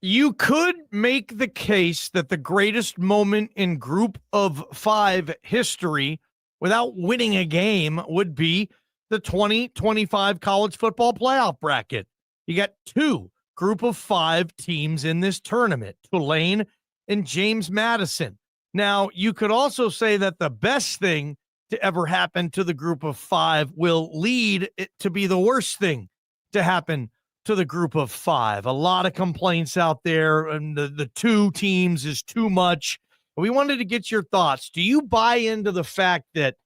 You could make the case that the greatest moment in group of 5 history without winning a game would be the 2025 college football playoff bracket. You got 2 group of 5 teams in this tournament, Tulane and James Madison. Now, you could also say that the best thing to ever happen to the group of 5 will lead it to be the worst thing to happen to the group of 5. A lot of complaints out there, and the 2 teams is too much. We wanted to get your thoughts. Do you buy into the fact that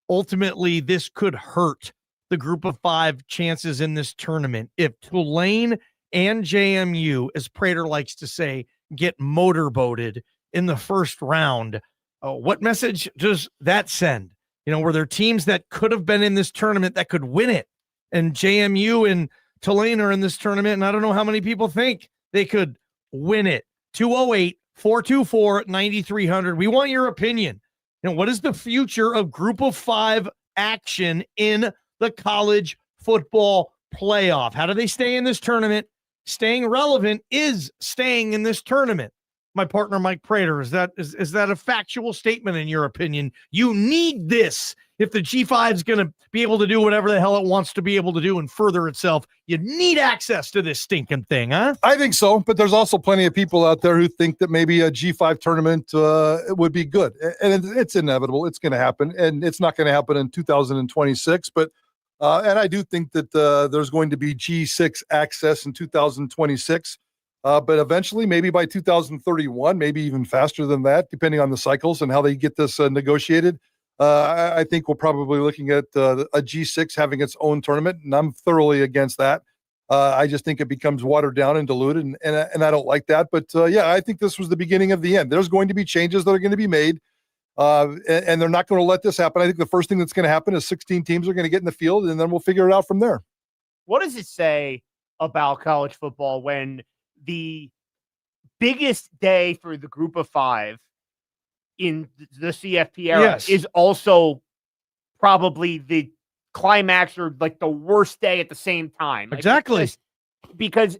ultimately this could hurt the group of 5 chances in this tournament if Tulane and JMU, as Prater likes to say, get motorboated in the first round? What message does that send? Were there teams that could have been in this tournament that could win it? And JMU and Tulane are in this tournament, and I don't know how many people think they could win it. 208-424-9300. We want your opinion. What is the future of group of 5 action in the college football playoff? How do they stay in this tournament? Staying relevant is staying in this tournament. My partner, Mike Prater, is that a factual statement in your opinion? You need this. If the G5 is going to be able to do whatever the hell it wants to be able to do and further itself, you need access to this stinking thing, huh? I think so, but there's also plenty of people out there who think that maybe a G5 tournament would be good. And it's inevitable. It's going to happen, and it's not going to happen in 2026. But and I do think that there's going to be G6 access in 2026. But eventually, maybe by 2031, maybe even faster than that, depending on the cycles and how they get this negotiated. I think we're probably looking at a G6 having its own tournament, and I'm thoroughly against that. I just think it becomes watered down and diluted, and I don't like that. But yeah, I think this was the beginning of the end. There's going to be changes that are going to be made, and they're not going to let this happen. I think the first thing that's going to happen is 16 teams are going to get in the field, and then we'll figure it out from there. What does it say about college football when the biggest day for the group of 5 in the CFP era is also probably the climax or like the worst day at the same time? Exactly. Because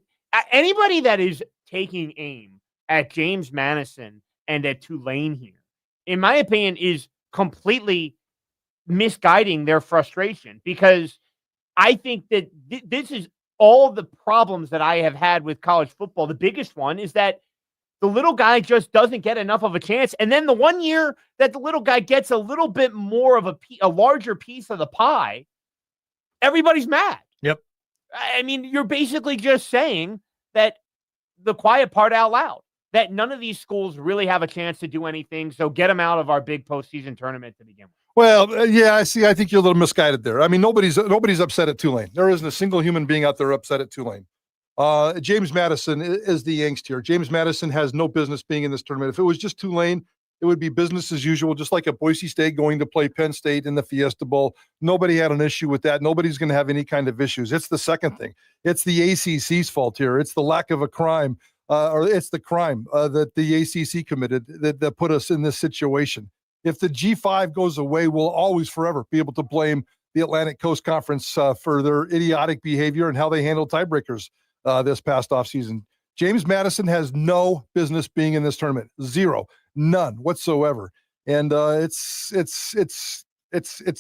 anybody that is taking aim at James Madison and at Tulane here, in my opinion, is completely misguiding their frustration, because I think that this is all the problems that I have had with college football. The biggest one is that the little guy just doesn't get enough of a chance. And then the one year that the little guy gets a little bit more of a larger piece of the pie, everybody's mad. Yep. I mean, you're basically just saying that the quiet part out loud, that none of these schools really have a chance to do anything. So get them out of our big postseason tournament to begin with. Well, yeah, I see. I think you're a little misguided there. I mean, nobody's upset at Tulane. There isn't a single human being out there upset at Tulane. James Madison is the angst here. James Madison has no business being in this tournament. If it was just Tulane, it would be business as usual, just like a Boise State going to play Penn State in the Fiesta Bowl. Nobody had an issue with that. Nobody's going to have any kind of issues. It's the second thing. It's the ACC's fault here. It's the lack of a crime, or it's the crime that the ACC committed that put us in this situation. If the G5 goes away, we'll always forever be able to blame the Atlantic Coast Conference for their idiotic behavior and how they handled tiebreakers this past offseason. James Madison has no business being in this tournament. Zero. None whatsoever. And it's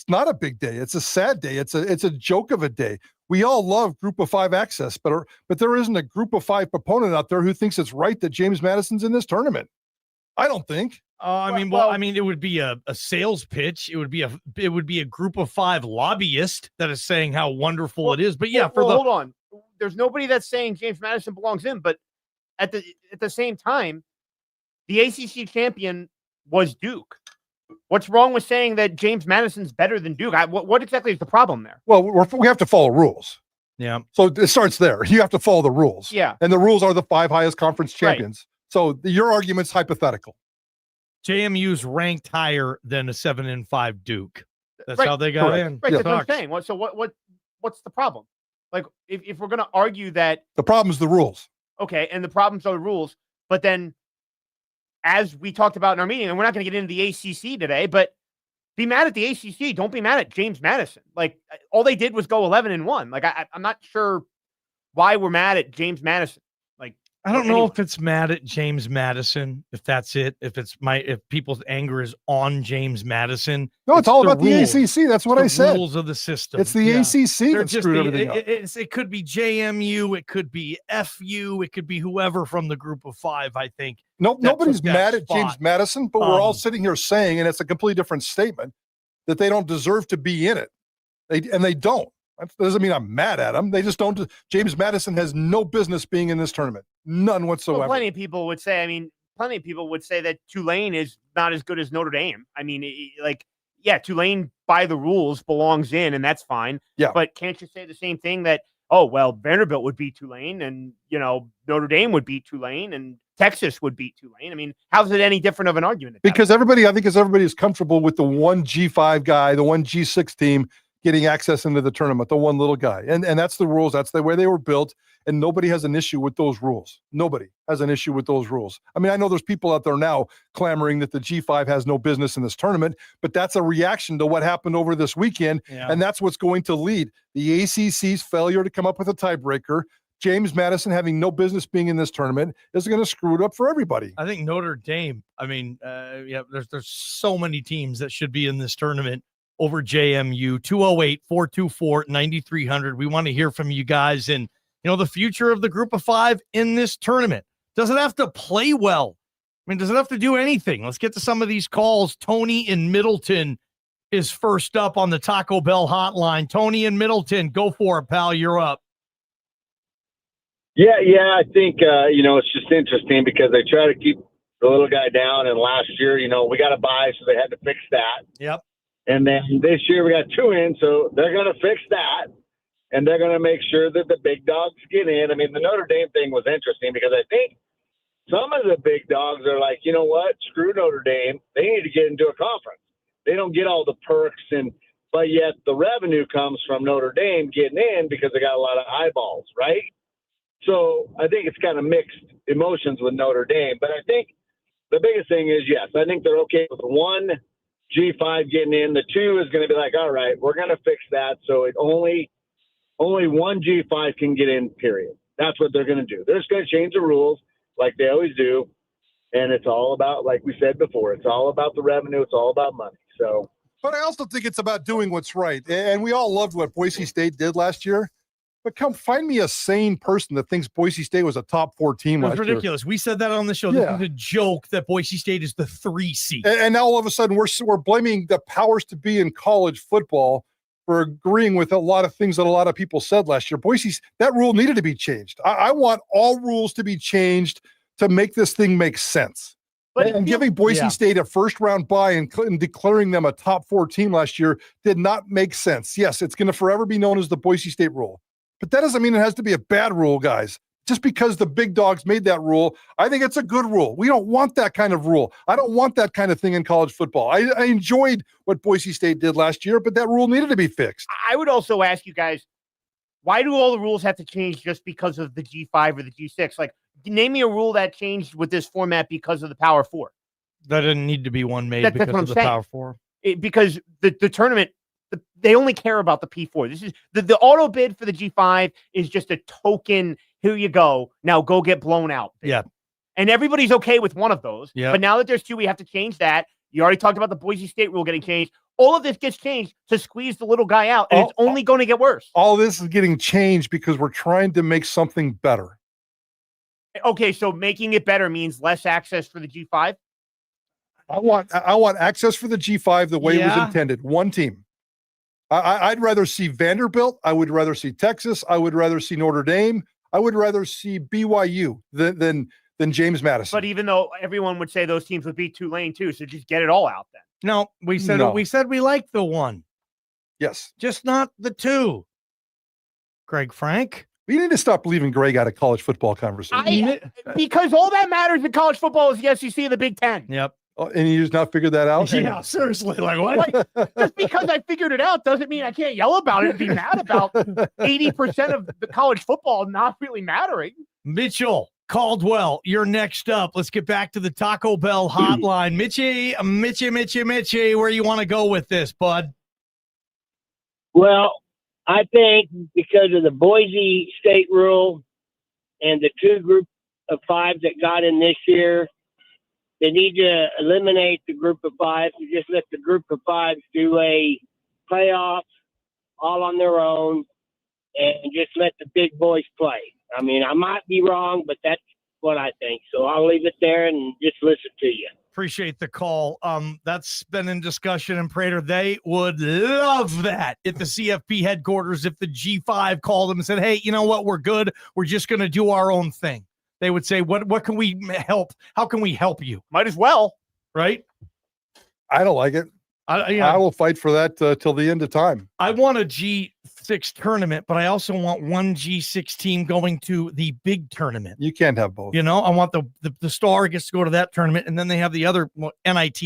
not a big day. It's a sad day. It's a joke of a day. We all love group of 5 access, but there isn't a group of 5 proponent out there who thinks it's right that James Madison's in this tournament. I don't think. I mean, it would be a sales pitch. It would be a group of 5 lobbyist that is saying how wonderful it is. But yeah, hold on. There's nobody that's saying James Madison belongs in, but at the same time, the ACC champion was Duke. What's wrong with saying that James Madison's better than Duke? What exactly is the problem there? Well, we have to follow rules. Yeah. So it starts there. You have to follow the rules. Yeah. And the rules are the 5 highest conference champions. Right. So your argument's hypothetical. JMU's ranked higher than a 7-5 Duke. That's how they got in. Right. That's what I'm saying. What's the problem? Like, if we're going to argue that the problem is the rules. Okay. And the problems are the rules. But then, as we talked about in our meeting, and we're not going to get into the ACC today, but be mad at the ACC. Don't be mad at James Madison. Like, all they did was go 11-1. Like, I'm not sure why we're mad at James Madison. Like, I don't know if it's mad at James Madison, if that's it. If people's anger is on James Madison. No, it's all about rules. the ACC. That's what I said. Rules of the system. It's the ACC that screwed everything up. It could be JMU. It could be FU. It could be whoever from the group of 5, I think. Nobody's mad at James Madison, but we're all sitting here saying, and it's a completely different statement, that they don't deserve to be in it. They don't. That doesn't mean I'm mad at them. They just don't. James Madison has no business being in this tournament. None whatsoever. Well, plenty of people would say that Tulane is not as good as Notre Dame. I mean, Tulane by the rules belongs in, and that's fine. Yeah. But can't you say the same thing that, oh, well, Vanderbilt would beat Tulane, and, Notre Dame would beat Tulane, and Texas would beat Tulane? I mean, how's it any different of an argument? Because everybody is comfortable with the one G5 guy, the one G6 team getting access into the tournament, the one little guy. And that's the rules. That's the way they were built. And nobody has an issue with those rules. Nobody has an issue with those rules. I mean, I know there's people out there now clamoring that the G5 has no business in this tournament, but that's a reaction to what happened over this weekend. Yeah. And that's what's going to lead the ACC's failure to come up with a tiebreaker. James Madison having no business being in this tournament is going to screw it up for everybody. I think Notre Dame, there's so many teams that should be in this tournament over JMU. 208-424-9300. We want to hear from you guys and, the future of the group of 5 in this tournament. Does it have to play well? I mean, does it have to do anything? Let's get to some of these calls. Tony in Middleton is first up on the Taco Bell hotline. Tony in Middleton, go for it, pal. You're up. Yeah. I think, it's just interesting because they try to keep the little guy down. And last year, we got a bye, so they had to fix that. Yep. And then this year we got 2 in, so they're going to fix that. And they're going to make sure that the big dogs get in. I mean, the Notre Dame thing was interesting because I think some of the big dogs are like, you know what, screw Notre Dame. They need to get into a conference. They don't get all the perks, but yet the revenue comes from Notre Dame getting in because they got a lot of eyeballs, right? So I think it's kind of mixed emotions with Notre Dame. But I think the biggest thing is, yes, I think they're okay with 1 G5 getting in. The 2 is going to be like, all right, we're going to fix that. So it only 1 G5 can get in, period. That's what they're going to do. They're just going to change the rules like they always do. And it's all about, like we said before, it's all about the revenue. It's all about money. So, but I also think it's about doing what's right. And we all loved what Boise State did last year. But come find me a sane person that thinks Boise State was a top 4 team last year. It's ridiculous. We said that on the show. Yeah. This is a joke that Boise State is the 3 seed. And now all of a sudden we're blaming the powers to be in college football for agreeing with a lot of things that a lot of people said last year. That rule needed to be changed. I want all rules to be changed to make this thing make sense. And giving Boise State a first-round bye and declaring them a top 4 team last year did not make sense. Yes, it's going to forever be known as the Boise State rule. But that doesn't mean it has to be a bad rule, guys. Just because the big dogs made that rule, I think it's a good rule. We don't want that kind of rule. I don't want that kind of thing in college football. I enjoyed what Boise State did last year, but that rule needed to be fixed. I would also ask you guys, why do all the rules have to change just because of the G5 or the G6? Like, name me a rule that changed with this format because of the Power 4. That didn't need to be one made because of the Power 4. Because the tournament, they only care about the P4. This is the auto bid for the G5 is just a token. Here you go. Now go get blown out. Yeah. And everybody's okay with one of those. Yeah. But now that there's 2, we have to change that. You already talked about the Boise State rule getting changed. All of this gets changed to squeeze the little guy out, and it's only going to get worse. All this is getting changed because we're trying to make something better. Okay, so making it better means less access for the G5? I want access for the G5 the way it was intended. 1 team. I'd rather see Vanderbilt. I would rather see Texas. I would rather see Notre Dame. I would rather see BYU than James Madison. But even though everyone would say those teams would beat Tulane too, so just get it all out then. No, we said we liked the 1. Yes. Just not the 2. Greg Frank. We need to stop leaving Greg out of college football conversation. Because all that matters in college football is the SEC and the Big Ten. Yep. Oh, and you just not figured that out? Yeah, seriously. Like what? Just because I figured it out doesn't mean I can't yell about it and be mad about 80% of the college football not really mattering. Mitchell Caldwell, you're next up. Let's get back to the Taco Bell hotline. Mitchie, where you want to go with this, bud? Well, I think because of the Boise State rule and the 2 group of five that got in this year. They need to eliminate the group of five and just let the group of fives do a playoff all on their own and just let the big boys play. I mean, I might be wrong, but that's what I think. So I'll leave it there and just listen to you. Appreciate the call. That's been in discussion in Prater. They would love that at the CFP headquarters if the G5 called them and said, hey, you know what? We're good. We're just going to do our own thing. They would say, what can we help? How can we help you? Might as well. Right? I don't like it. I will fight for that till the end of time. I want a G6 tournament, but I also want one G6 team going to the big tournament. You can't have both. You know, I want the star gets to go to that tournament, and then they have the other NIT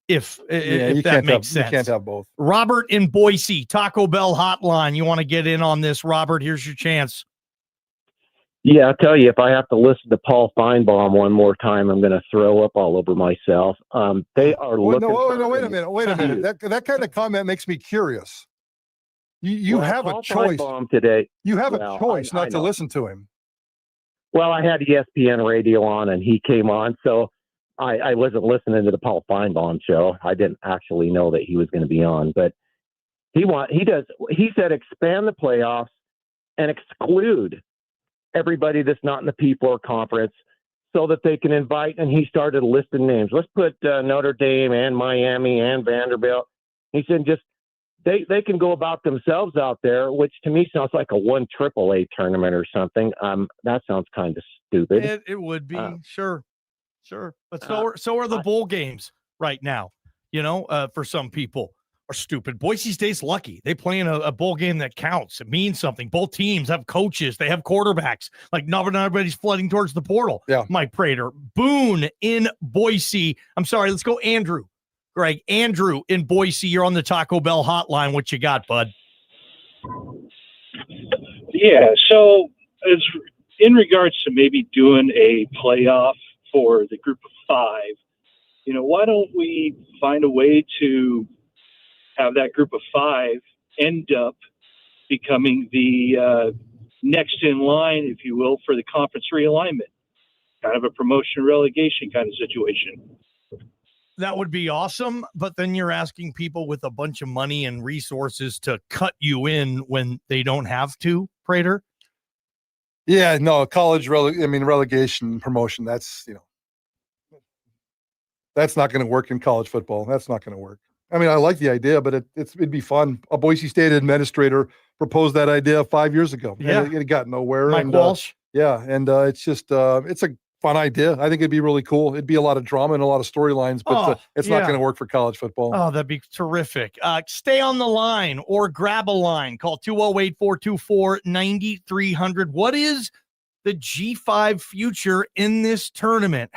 if that makes sense. You can't have both. Robert in Boise, Taco Bell hotline. You want to get in on this, Robert? Here's your chance. Yeah, I'll tell you, if I have to listen to Paul Feinbaum one more time, I'm going to throw up all over myself. They are looking. Wait a minute. That kind of comment makes me curious. You have a choice today. You have a choice not to listen to him. Well, I had ESPN radio on, and he came on, so I wasn't listening to the Paul Feinbaum show. I didn't actually know that he was going to be on, but he said expand the playoffs and exclude everybody that's not in the P4 conference so that they can invite, and he started listing names. Let's put Notre Dame and Miami and Vanderbilt. He said just they can go about themselves out there, which to me sounds like a 1 AAA tournament or something. That sounds kind of stupid. It would be, sure. But so are the bowl games right now, for some people. Are stupid. Boise State's lucky. They play in a bowl game that counts. It means something. Both teams have coaches. They have quarterbacks. Like, not everybody's flooding towards the portal. Yeah. Mike Prater. Boone in Boise. I'm sorry. Let's go Andrew. Greg. Andrew in Boise. You're on the Taco Bell hotline. What you got, bud? Yeah. So as in regards to maybe doing a playoff for the group of five, why don't we find a way to have that group of five end up becoming the next in line, if you will, for the conference realignment, kind of a promotion relegation kind of situation. That would be awesome, but then you're asking people with a bunch of money and resources to cut you in when they don't have to, Prater. Yeah, no, relegation promotion, that's not going to work in college football. That's not going to work. I mean, I like the idea, but it'd be fun. A Boise State administrator proposed that idea 5 years ago. Yeah. It got nowhere. Mike Walsh. It's just it's a fun idea. I think it'd be really cool. It'd be a lot of drama and a lot of storylines, but it's not going to work for college football. Oh, that'd be terrific. Stay on the line or grab a line. Call 208-424-9300. What is the G5 future in this tournament?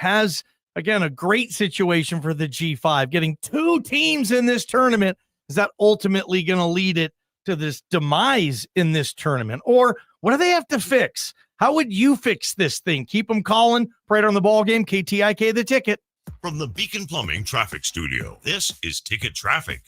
Again, a great situation for the G5. Getting 2 teams in this tournament, is that ultimately going to lead it to this demise in this tournament? Or what do they have to fix? How would you fix this thing? Keep them calling. Prater on the ball game. KTIK the ticket. From the Beacon Plumbing Traffic Studio, this is Ticket Traffic.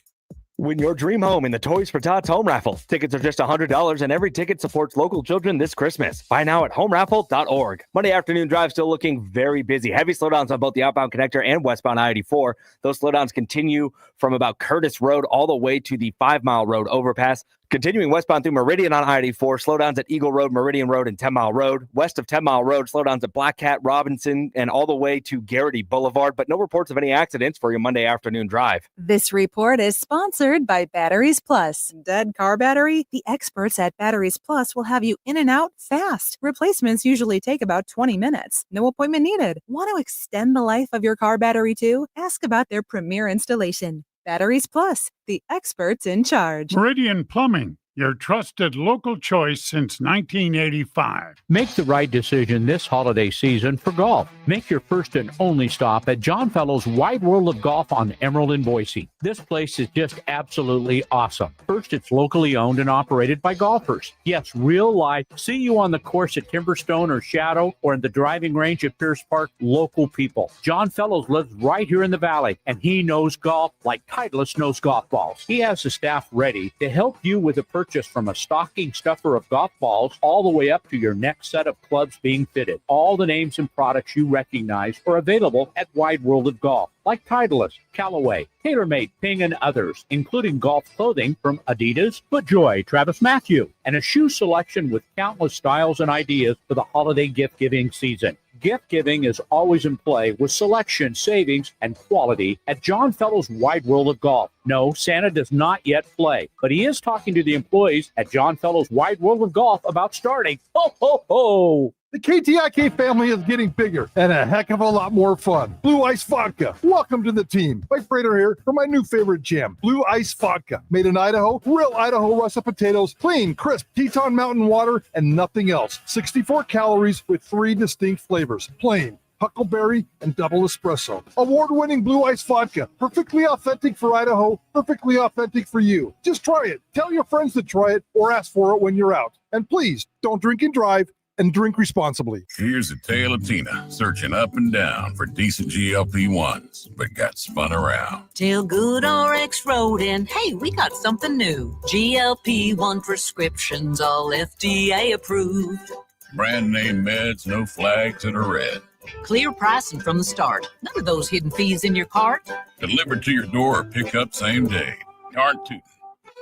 Win your dream home in the Toys for Tots home raffle. Tickets are just $100 and every ticket supports local children this Christmas. Buy now at homeraffle.org. Monday afternoon drive still looking very busy. Heavy slowdowns on both the outbound connector and westbound I-84. Those slowdowns continue from about Curtis Road all the way to the 5 Mile Road overpass. Continuing westbound through Meridian on I-84, slowdowns at Eagle Road, Meridian Road, and 10 Mile Road. West of 10 Mile Road, slowdowns at Black Cat, Robinson, and all the way to Garrity Boulevard, but no reports of any accidents for your Monday afternoon drive. This report is sponsored by Batteries Plus. Dead car battery? The experts at Batteries Plus will have you in and out fast. Replacements usually take about 20 minutes. No appointment needed. Want to extend the life of your car battery too? Ask about their premier installation. Batteries Plus, the experts in charge. Meridian Plumbing, your trusted local choice since 1985. Make the right decision this holiday season for golf. Make your first and only stop at John Fellow's Wide World of Golf on Emerald in Boise. This place is just absolutely awesome. First, it's locally owned and operated by golfers. Yes, real life. See you on the course at Timberstone or Shadow or in the driving range at Pierce Park. Local people. John Fellows lives right here in the valley, and he knows golf like Titleist knows golf balls. He has the staff ready to help you with the purchase purchase from a stocking stuffer of golf balls all the way up to your next set of clubs being fitted. All the names and products you recognize are available at Wide World of Golf, like Titleist, Callaway, TaylorMade, Ping, and others, including golf clothing from Adidas, FootJoy, TravisMathew, and a shoe selection with countless styles and ideas for the holiday gift-giving season. Gift giving is always in play with selection, savings, and quality at John Fellows Wide World of Golf. No, Santa does not yet play, but he is talking to the employees at John Fellows Wide World of Golf about starting. Ho, ho, ho! The KTIK family is getting bigger and a heck of a lot more fun. Blue Ice Vodka. Welcome to the team. Mike Prater here for my new favorite jam, Blue Ice Vodka. Made in Idaho, real Idaho russet potatoes, clean, crisp Teton Mountain water, and nothing else. 64 calories with 3 distinct flavors. Plain, huckleberry, and double espresso. Award-winning Blue Ice Vodka. Perfectly authentic for Idaho, perfectly authentic for you. Just try it. Tell your friends to try it or ask for it when you're out. And please, don't drink and drive, and drink responsibly. Here's a tale of Tina searching up and down for decent GLP-1s, but got spun around. Till Good RX wrote in, hey, we got something new. GLP-1 prescriptions, all FDA approved. Brand name meds, no flags that are red. Clear pricing from the start. None of those hidden fees in your cart. Delivered to your door or pick up same day. Yard tootin'.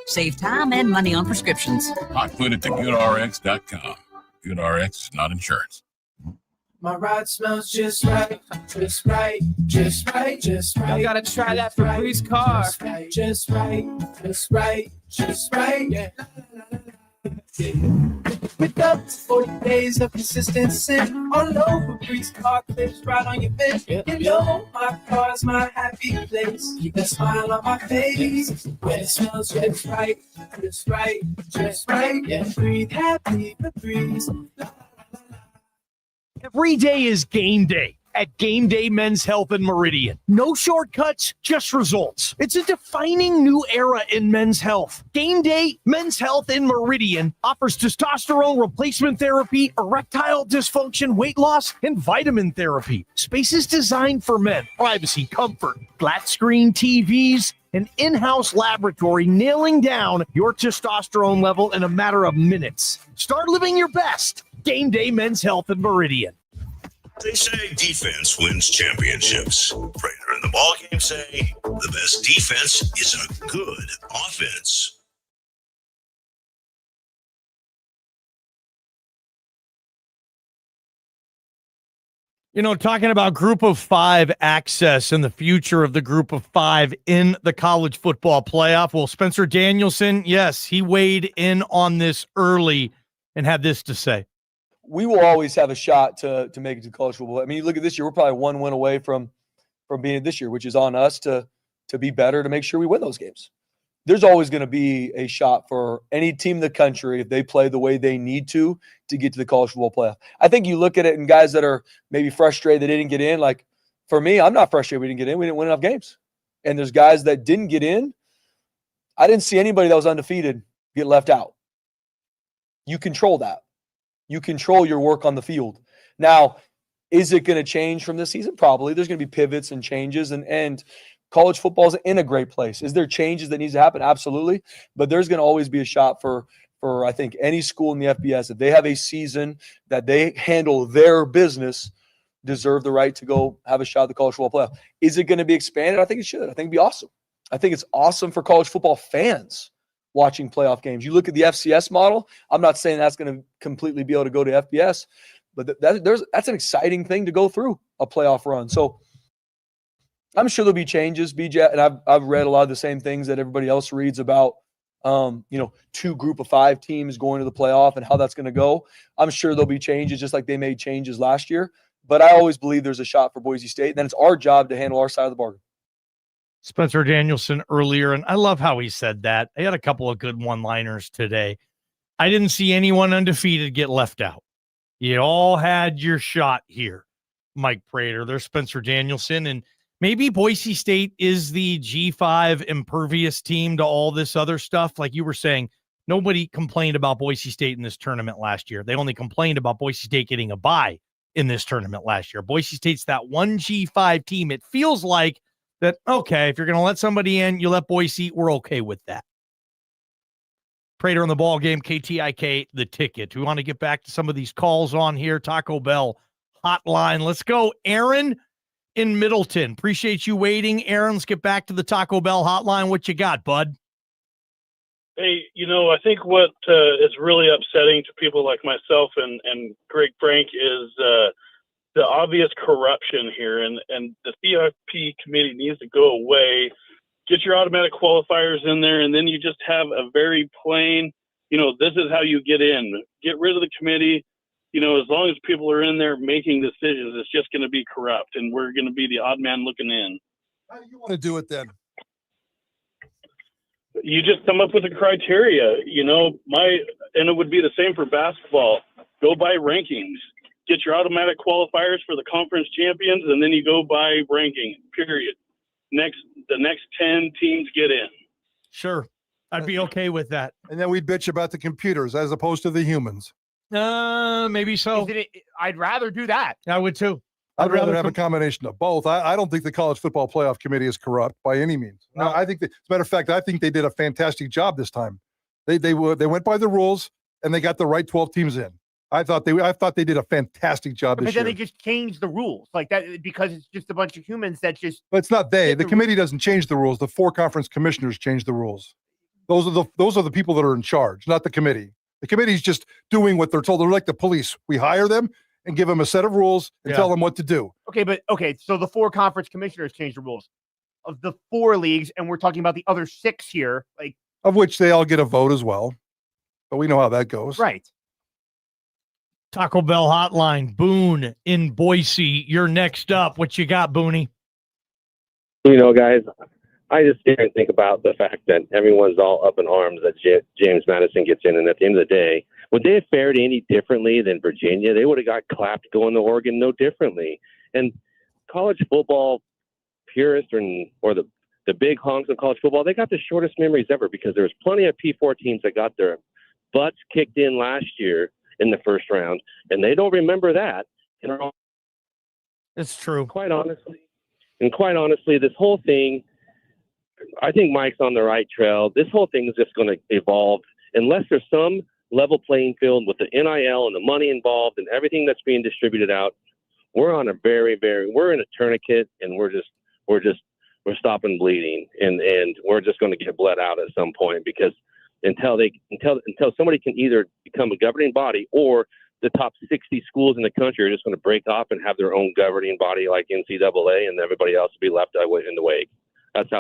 Save time and money on prescriptions. I put it to goodrx.com. GoodRx is not insurance. My ride smells just right, just right, just right, just right. You gotta try that Febreze car. Just right, just right, just right, yeah. With up to 40 days of consistent sin, all over Febreze car clips right on your face. You know my car's my happy place. Keep a smile on my face when it smells just right, just right, just right. Yeah, breathe happy Febreze. Every day is game day at Game Day Men's Health in Meridian. No shortcuts, just results. It's a defining new era in men's health. Game Day Men's Health in Meridian offers testosterone replacement therapy, erectile dysfunction, weight loss, and vitamin therapy. Spaces designed for men. Privacy, comfort, flat screen TVs, an in-house laboratory nailing down your testosterone level in a matter of minutes. Start living your best. Game Day Men's Health in Meridian. They say defense wins championships. Prater and the Ballgame say the best defense is a good offense. You know, talking about group of 5 access and the future of the group of 5 in the college football playoff. Well, Spencer Danielson, yes, he weighed in on this early and had this to say. We will always have a shot to make it to college football. I mean, you look at this year, we're probably 1 win away from being this year, which is on us to be better, to make sure we win those games. There's always going to be a shot for any team in the country if they play the way they need to get to the college football playoff. I think you look at it and guys that are maybe frustrated they didn't get in. Like for me, I'm not frustrated we didn't get in. We didn't win enough games. And there's guys that didn't get in. I didn't see anybody that was undefeated get left out. You control that. You control your work on the field. Now, is it going to change from this season? Probably. There's going to be pivots and changes, and college football is in a great place. Is there changes that needs to happen? Absolutely. But there's going to always be a shot for I think any school in the FBS, if they have a season that they handle their business, deserve the right to go have a shot at the college football playoff. Is it going to be expanded? I think it should. I think it'd be awesome. I think it's awesome for college football fans watching playoff games. You look at the FCS model. I'm not saying that's going to completely be able to go to FBS, but that's an exciting thing to go through a playoff run. So I'm sure there'll be changes, BJ, and I've read a lot of the same things that everybody else reads about, 2 group of 5 teams going to the playoff and how that's going to go. I'm sure there'll be changes just like they made changes last year, but I always believe there's a shot for Boise State. And then it's our job to handle our side of the bargain. Spencer Danielson earlier, and I love how he said that. I had a couple of good one-liners today. I didn't see anyone undefeated get left out. You all had your shot here, Mike Prater. There's Spencer Danielson, and maybe Boise State is the G5 impervious team to all this other stuff. Like you were saying, nobody complained about Boise State in this tournament last year. They only complained about Boise State getting a bye in this tournament last year. Boise State's that one G5 team. It feels like that, okay, if you're going to let somebody in, you let Boise, we're okay with that. Prater on the ball game, KTIK, the ticket. We want to get back to some of these calls on here. Taco Bell hotline. Let's go. Aaron in Middleton. Appreciate you waiting. Aaron, let's get back to the Taco Bell hotline. What you got, bud? Hey, I think what is really upsetting to people like myself and Greg Frank is the obvious corruption here, and the CFP committee needs to go away. Get your automatic qualifiers in there, and then you just have a very plain, this is how you get in. Get rid of the committee. As long as people are in there making decisions, it's just going to be corrupt, and we're going to be the odd man looking in. How do you want to do it then? You just come up with a criteria, and it would be the same for basketball. Go by rankings. Get your automatic qualifiers for the conference champions, and then you go by ranking, period. The next 10 teams get in. Sure. I'd be okay with that. And then we'd bitch about the computers as opposed to the humans. Maybe so. I'd rather do that. I would too. I'd rather have a combination of both. I don't think the College Football Playoff Committee is corrupt by any means. No, I think as a matter of fact, I think they did a fantastic job this time. They went by the rules and they got the right 12 teams in. I thought they did a fantastic job this year. But then they just changed the rules like that because it's just a bunch of humans that just. But it's not they. The committee doesn't change the rules. The 4 conference commissioners change the rules. Those are the people that are in charge, not the committee. The committee's just doing what they're told. They're like the police. We hire them and give them a set of rules and tell them what to do. Okay, so the 4 conference commissioners changed the rules of the 4 leagues, and we're talking about the other 6 here, of which they all get a vote as well. But we know how that goes. Right. Taco Bell hotline, Boone in Boise. You're next up. What you got, Booney? Guys, I just didn't think about the fact that everyone's all up in arms that James Madison gets in. And at the end of the day, would they have fared any differently than Virginia? They would have got clapped going to Oregon no differently. And college football purists or the big honks of college football, they got the shortest memories ever because there's plenty of P4 teams that got their butts kicked in last year in the first round, and they don't remember that. It's true. Quite honestly, this whole thing, I think Mike's on the right trail. This whole thing is just going to evolve unless there's some level playing field with the NIL and the money involved and everything that's being distributed out. We're on a we're in a tourniquet, and we're stopping bleeding, and we're just going to get bled out at some point because until somebody can either become a governing body or the top 60 schools in the country are just going to break off and have their own governing body like NCAA, and everybody else will be left in the wake. That's how.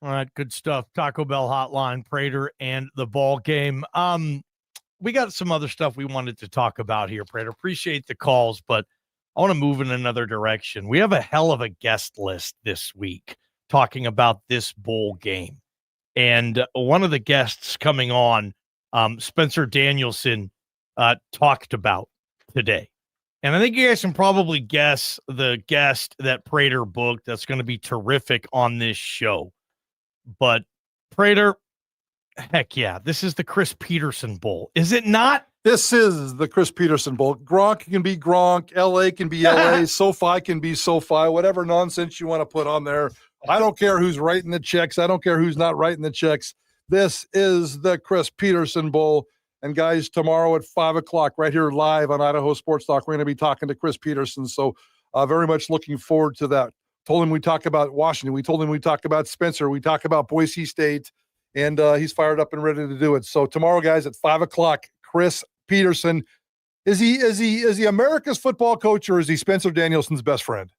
All right, good stuff. Taco Bell hotline, Prater, and the ball game. We got some other stuff we wanted to talk about here, Prater. Appreciate the calls, but I want to move in another direction. We have a hell of a guest list this week talking about this bowl game. And one of the guests coming on, Spencer Danielson, talked about today. And I think you guys can probably guess the guest that Prater booked that's going to be terrific on this show. But Prater, heck yeah, this is the Chris Peterson Bowl. Is it not? This is the Chris Peterson Bowl. Gronk can be Gronk. LA can be LA. SoFi can be SoFi. Whatever nonsense you want to put on there. I don't care who's writing the checks. I don't care who's not writing the checks. This is the Chris Peterson Bowl. And guys, tomorrow at 5:00, right here live on Idaho Sports Talk, we're going to be talking to Chris Peterson. So very much looking forward to that. Told him we talk about Washington. We told him we talk about Spencer. We talk about Boise State. And he's fired up and ready to do it. So tomorrow, guys, at 5:00, Chris Peterson. Is he America's football coach, or is he Spencer Danielson's best friend?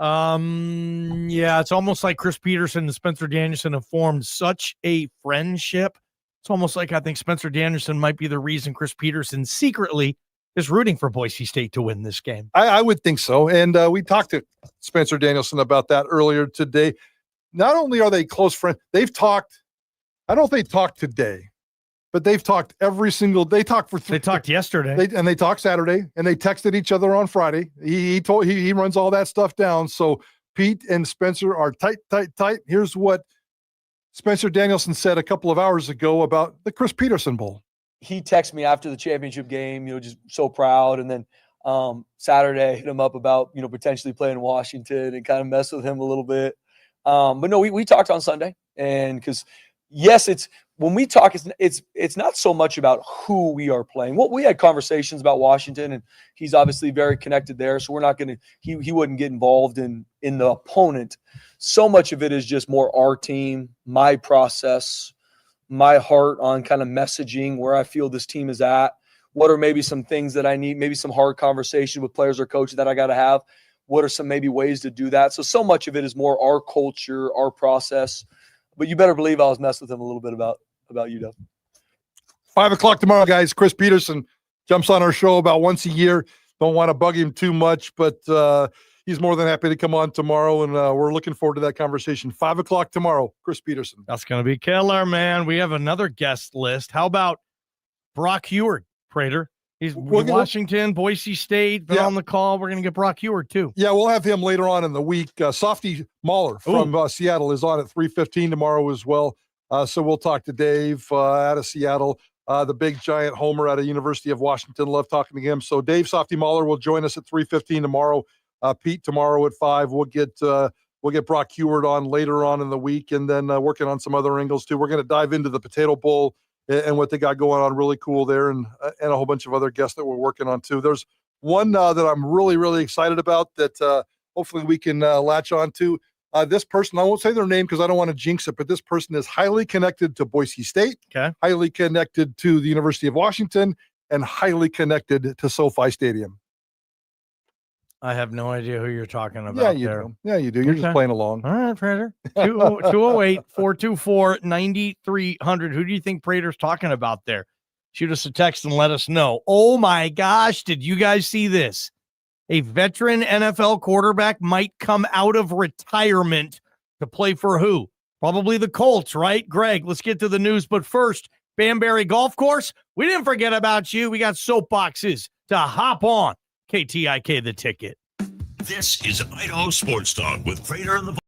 Yeah, it's almost like Chris Peterson and Spencer Danielson have formed such a friendship. It's almost like I think Spencer Danielson might be the reason Chris Peterson secretly is rooting for Boise State to win this game. I would think so. And we talked to Spencer Danielson about that earlier today. Not only are they close friends, they've talked. I don't know if they talked today, but they've talked every single. They talked They talked yesterday, and they talked Saturday, and they texted each other on Friday. He runs all that stuff down. So Pete and Spencer are tight. Here's what Spencer Danielson said a couple of hours ago about the Chris Peterson Bowl. He texted me after the championship game, just so proud. And then Saturday, hit him up about, potentially playing Washington and kind of mess with him a little bit. But no, we talked on Sunday, and because yes, when we talk, it's not so much about who we are playing. Well, we had conversations about Washington, and he's obviously very connected there. So we're not going to he wouldn't get involved in the opponent. So much of it is just more our team, my process, my heart on kind of messaging where I feel this team is at. What are maybe some things that I need? Maybe some hard conversation with players or coaches that I got to have. What are some maybe ways to do that? So much of it is more our culture, our process. But you better believe I was messing with him a little bit about UW. 5 o'clock tomorrow, guys. Chris Peterson jumps on our show about once a year. Don't want to bug him too much, but he's more than happy to come on tomorrow, and we're looking forward to that conversation. 5 o'clock tomorrow, Chris Peterson. That's going to be killer, man. We have another guest list. How about Brock Heward, Prater? He's Washington, Boise State, been on the call. We're going to get Brock Heward, too. Yeah, we'll have him later on in the week. Softy Mahler from Seattle is on at 3:15 tomorrow as well. So we'll talk to Dave out of Seattle, the big giant homer out of University of Washington. Love talking to him. So Dave Softy Mahler will join us at 3:15 tomorrow. Pete tomorrow at 5. We'll get Brock Heward on later on in the week, and then working on some other angles too. We're going to dive into the Potato Bowl and what they got going on. Really cool there, and a whole bunch of other guests that we're working on too. There's one that I'm really, really excited about that hopefully we can latch on to. This person, I won't say their name because I don't want to jinx it, but this person is highly connected to Boise State, highly connected to the University of Washington, and highly connected to SoFi Stadium. I have no idea who you're talking about. Yeah, you do. Yeah, you do. You're just playing along. All right, Prater. 208-424-9300. Who do you think Prater's talking about there? Shoot us a text and let us know. Oh, my gosh. Did you guys see this? A veteran NFL quarterback might come out of retirement to play for who? Probably the Colts, right? Greg, let's get to the news. But first, Banbury Golf Course, we didn't forget about you. We got soapboxes to hop on. KTIK, the ticket. This is Idaho Sports Talk with Prater and the